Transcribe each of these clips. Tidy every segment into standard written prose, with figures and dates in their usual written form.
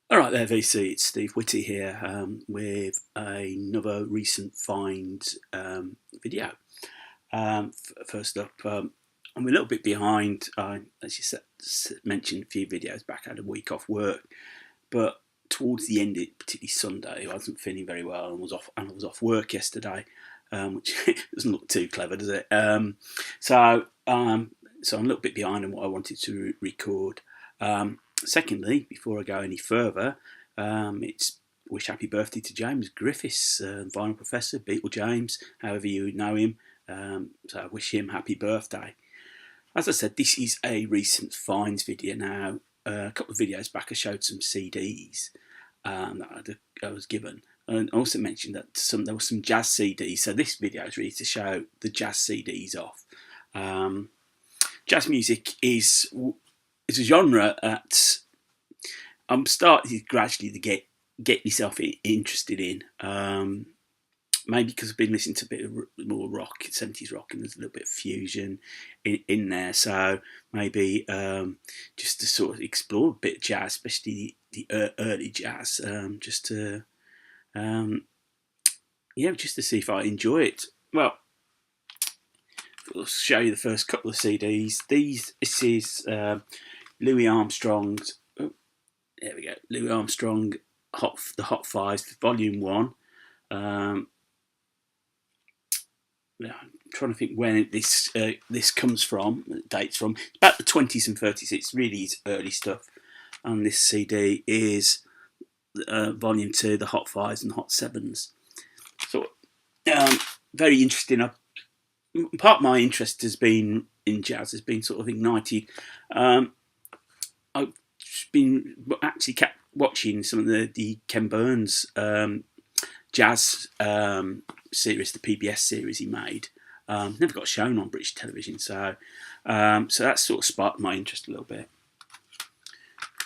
All right there, VC. It's Steve Whitty here with another recent find video. First up, I'm a little bit behind. As you mentioned a few videos back, I had a week off work, but towards the end, particularly Sunday, I wasn't feeling very well and I was off work yesterday, which doesn't look too clever, does it? So I'm a little bit behind on what I wanted to record. Secondly, before I go any further, it's wish happy birthday to James Griffiths, vinyl professor, Beatle James, however you know him. So I wish him happy birthday. As I said, this is a recent finds video now. A couple of videos back, I showed some CDs that I was given, and also mentioned that there were some jazz CDs. So this video is really to show the jazz CDs off. Jazz music is a genre that I'm starting gradually to get myself interested in. Maybe because I've been listening to a bit of more rock, 70s rock, and there's a little bit of fusion in there. So maybe just to sort of explore a bit of jazz, especially the early jazz, just to see if I enjoy it. Well, I'll show you the first couple of CDs. This is Louis Armstrong's. Oh, there we go. Louis Armstrong, the Hot Fives, Volume 1. I'm trying to think when this comes from, dates from. It's about the 20s and 30s. It's really his early stuff. And this CD is Volume 2, the Hot Fives and Hot Sevens. So very interesting. Part of my interest has been in jazz, has been sort of ignited. I've been actually kept watching some of the Ken Burns jazz series, the PBS series he made. Never got shown on British television, so that sort of sparked my interest a little bit.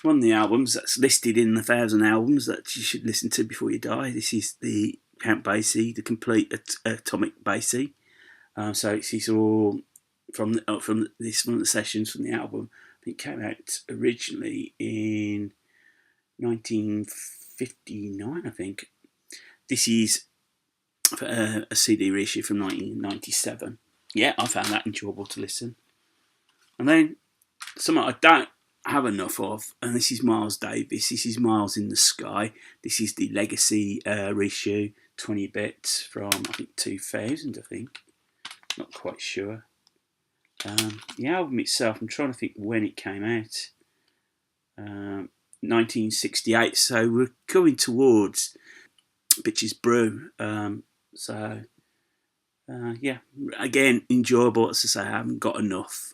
One of the albums that's listed in the 1,000 albums that you should listen to before you die. This is the Count Basie, the complete Atomic Basie. So it's all from this one of the sessions from the album. I think it came out originally in 1959. I think this is a CD reissue from 1997. Yeah, I found that enjoyable to listen. And then something I don't have enough of, and this is Miles Davis. This is Miles in the Sky. This is the Legacy reissue, 20 bits from I think 2000. I think, not quite sure. The album itself, I'm trying to think when it came out. 1968. So we're coming towards Bitches Brew. Yeah, again, enjoyable. As I say, I haven't got enough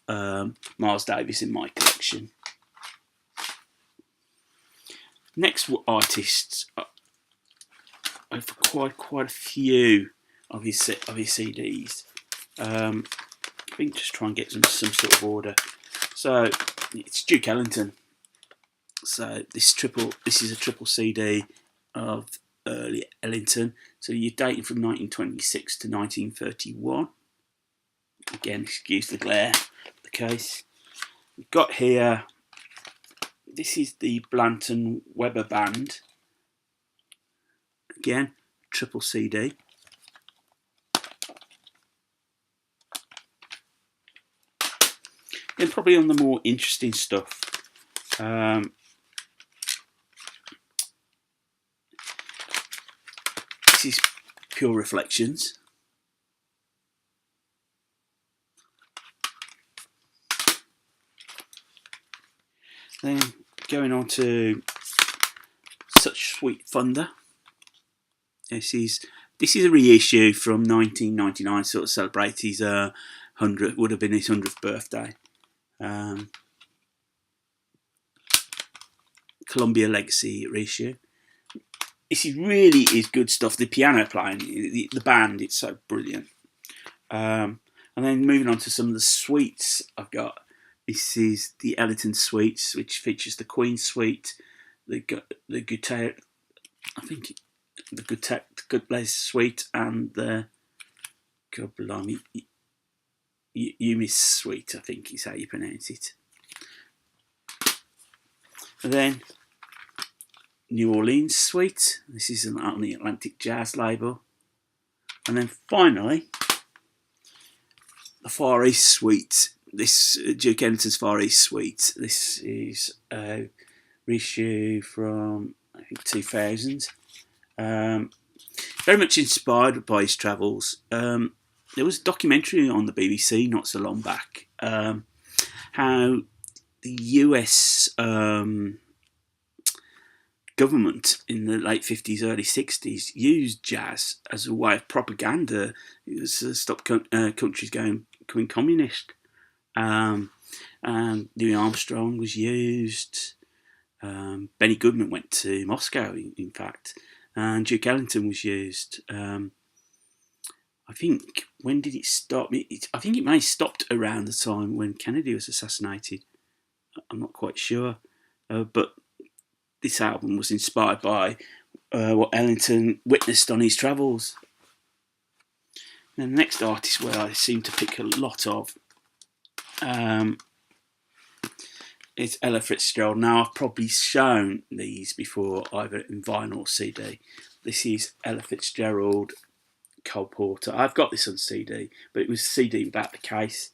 Miles Davis in my collection. Next artists, I've acquired quite a few of his CDs. I think just try and get some sort of order. So it's Duke Ellington. So this is a triple CD of early Ellington. So you're dating from 1926 to 1931. Again, excuse the glare of the case. We've got here, this is the Blanton Weber Band. Again, triple CD. Then probably on the more interesting stuff. This is Pure Reflections. Then going on to Such Sweet Thunder. This is a reissue from 1999, sort of celebrate his 100th, would have been his 100th birthday. Columbia Legacy reissue. This really is good stuff. The piano playing, the band, it's so brilliant. And then moving on to some of the suites I've got. This is the Ellington Suites, which features the Queen Suite, the Guitar, I think the Good Place Suite, and the God blimey, Umis Suite, I think is how you pronounce it. And then New Orleans Suite. This is on the Atlantic Jazz label. And then finally, the Far East Suite. This Duke Ellington's Far East Suite. This is a reissue from, I think, 2000. Very much inspired by his travels. There was a documentary on the BBC not so long back, how the US government in the late 50s, early 60s used jazz as a way of propaganda. It was to stop countries becoming communist. And Louis Armstrong was used. Benny Goodman went to Moscow, in fact. And Duke Ellington was used. I think, when did it stop? I think it may have stopped around the time when Kennedy was assassinated. I'm not quite sure. But this album was inspired by what Ellington witnessed on his travels. And the next artist where I seem to pick a lot of is Ella Fitzgerald. Now, I've probably shown these before, either in vinyl or CD. This is Ella Fitzgerald, Cole Porter. I've got this on CD, but it was CD without the case.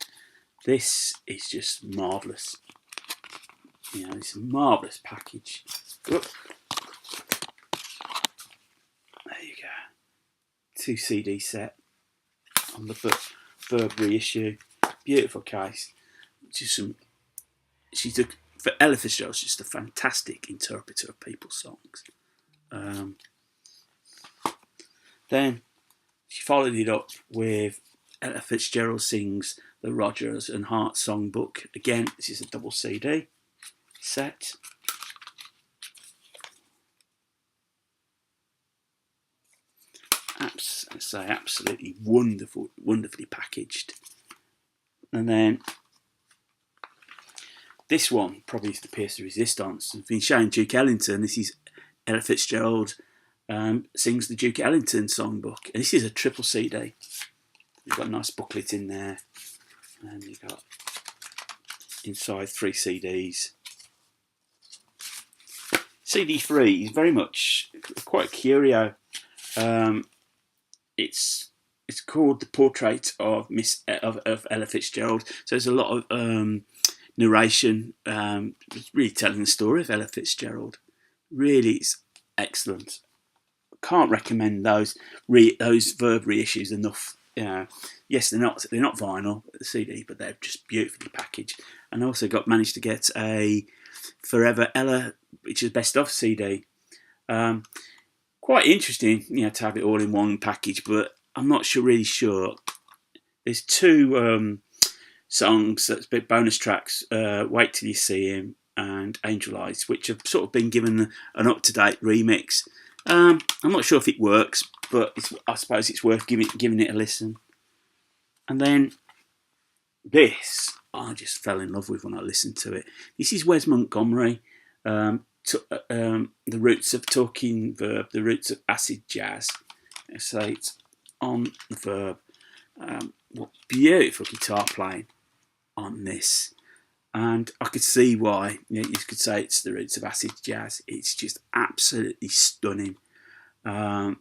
This is just marvellous. You know, it's a marvellous package. Oop. There you go. 2 CD set on the Verve reissue. Beautiful case. Just some. For Ella Fitzgerald, she's just a fantastic interpreter of people's songs. Then she followed it up with Ella Fitzgerald Sings the Rodgers and Hart Songbook. Again, this is a double CD set. Absolutely wonderfully packaged. And then this one probably is the piece de resistance. I've been showing Duke Ellington. This is Ella Fitzgerald Sings the Duke Ellington Songbook. And this is a triple CD. You've got a nice booklet in there. And you've got inside 3 CDs. CD 3 is very much quite a curio. It's called The Portrait of of Ella Fitzgerald. So there's a lot of narration, really telling the story of Ella Fitzgerald. Really, it's excellent. Can't recommend those Verve reissues enough. Yes, they're not vinyl CD, but they're just beautifully packaged. And I also managed to get a Forever Ella, which is best of CD. Quite interesting, to have it all in one package, but I'm not really sure. There's 2 songs that's been bonus tracks, Wait Till You See Him and Angel Eyes, which have sort of been given an up-to-date remix. I'm not sure if it works, but I suppose it's worth giving it a listen. And then this, I just fell in love with when I listened to it. This is Wes Montgomery, The Roots of Talking Verb, The Roots of Acid Jazz. So it's on the Verb. What beautiful guitar playing on this. And I could see why. You could say it's the roots of acid jazz. It's just absolutely stunning. I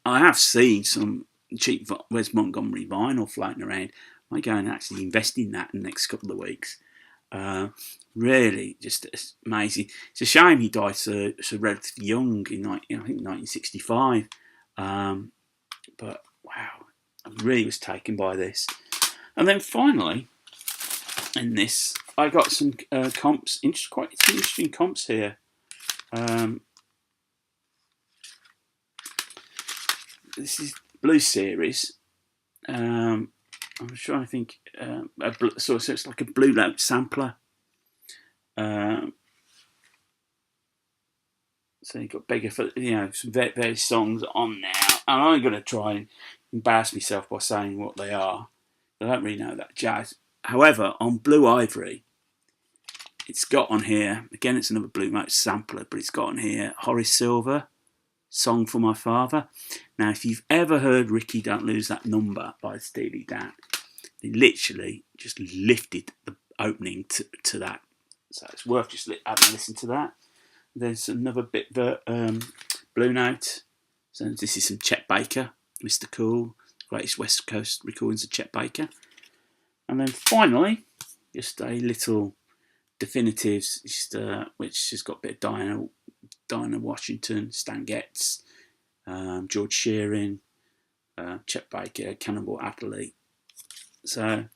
have seen some cheap Wes Montgomery vinyl floating around. I might go and actually invest in that in the next couple of weeks. Really, just amazing. It's a shame he died so relatively young in I think 1965. But wow, I really was taken by this. And then finally, in this, I got some comps. Quite interesting comps here. This is Blue Series. I'm trying to think. So it's like a Blue Note sampler. So you've got Beggar for some various songs on now. And I'm going to try and embarrass myself by saying what they are. I don't really know that jazz. However, on Blue Ivory, it's got on here, again it's another Blue Note sampler, but it's got on here Horace Silver, Song for My Father. Now, if you've ever heard Ricky Don't Lose That Number by Steely Dan, they literally just lifted the opening to that. So it's worth just having a listen to that. There's another bit of Blue Note. So this is some Chet Baker, Mr. Cool, greatest West Coast recordings of Chet Baker. And then finally, just a little definitives, which has got a bit of Dinah Washington, Stan Getz, George Shearing, Chet Baker, Cannonball Adderley. So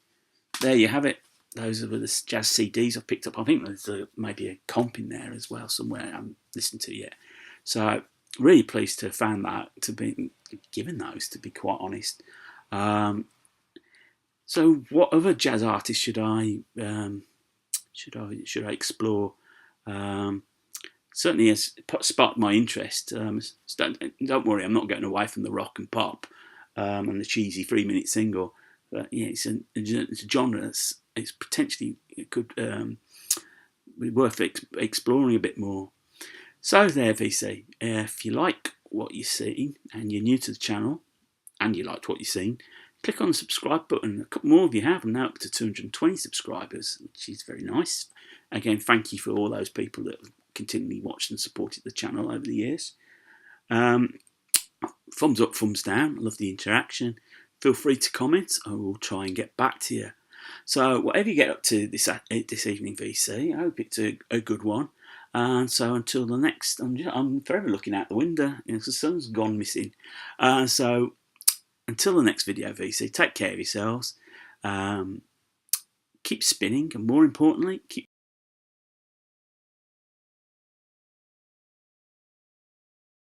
there you have it. Those are the jazz CDs I've picked up. I think there's maybe a comp in there as well somewhere I haven't listened to yet. So really pleased to have found that, to be given those, to be quite honest. So what other jazz artists should I explore? Certainly has sparked my interest. Don't worry, I'm not getting away from the rock and pop and the cheesy 3-minute single. But yeah, it's a genre that's potentially could be worth exploring a bit more. So there, VC, if you like what you've seen and you're new to the channel and you liked what you've seen, click on the subscribe button. A couple more of you have. I'm now up to 220 subscribers, which is very nice. Again, thank you for all those people that have continually watched and supported the channel over the years. Thumbs up, thumbs down. I love the interaction. Feel free to comment. I will try and get back to you. So whatever you get up to this evening, VC, I hope it's a good one. And so until the next, I'm forever looking out the window. The sun's gone missing. So until the next video, VC, take care of yourselves. Keep spinning, and more importantly, keep